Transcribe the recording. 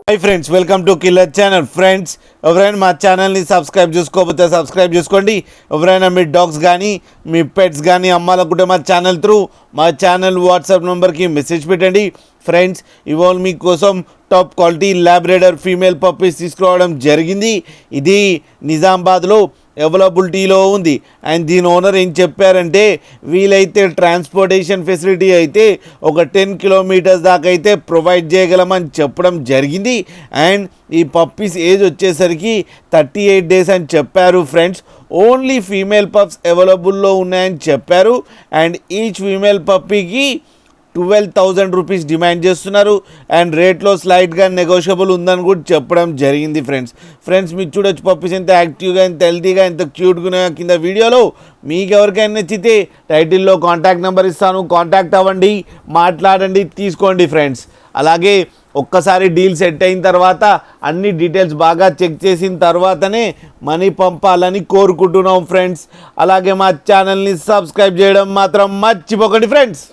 Hi friends, welcome to killer channel. Friends, ఎవరైనా మా ఛానల్ని సబ్స్క్రైబ్ చేసుకోకపోతే సబ్స్క్రైబ్ చేసుకోండి. ఎవరైనా మీ డాగ్స్ కానీ మీ పెట్స్ కానీ అమ్మాలనుకుంటే మా ఛానల్ త్రూ మా ఛానల్ వాట్సాప్ నెంబర్కి మెసేజ్ పెట్టండి. ఫ్రెండ్స్, ఇవాళ మీకోసం top quality Labrador female puppies తీసుకురావడం జరిగింది. ఇది నిజామాబాద్లో అవైలబిలిటీలో ఉంది. అండ్ దీని ఓనర్ ఏం చెప్పారంటే, వీలైతే ట్రాన్స్పోర్టేషన్ ఫెసిలిటీ అయితే ఒక 10 కిలోమీటర్స్ దాకా అయితే ప్రొవైడ్ చేయగలమని చెప్పడం జరిగింది. అండ్ ఈ పప్పీస్ ఏజ్ వచ్చేసరికి 38 డేస్ అని చెప్పారు. ఫ్రెండ్స్, ఓన్లీ ఫీమేల్ పప్స్ అవైలబుల్లో ఉన్నాయని చెప్పారు. అండ్ ఈచ్ ఫీమేల్ పప్పీకి 12,000 రూపీస్ డిమాండ్ చేస్తున్నారు. అండ్ రేట్లో స్లైట్గా నెగోషియబుల్ ఉందని కూడా చెప్పడం జరిగింది. ఫ్రెండ్స్ మీరు చూడొచ్చు పప్పీస్ ఎంత యాక్టివ్గా, ఎంత హెల్తీగా, ఎంత క్యూట్గా ఉన్నాయో కింద వీడియోలో. మీకు ఎవరికైనా నచ్చితే టైటిల్లో కాంటాక్ట్ నెంబర్ ఇస్తాను, కాంటాక్ట్ అవ్వండి, మాట్లాడండి, తీసుకోండి. ఫ్రెండ్స్, అలాగే ఒక్కసారి డీల్ సెట్ అయిన తర్వాత అన్ని డీటెయిల్స్ బాగా చెక్ చేసిన తర్వాతనే మనీ పంపాలని కోరుకుంటున్నాం. ఫ్రెండ్స్, అలాగే మా ఛానల్ని సబ్స్క్రైబ్ చేయడం మాత్రం మర్చిపోకండి. ఫ్రెండ్స్.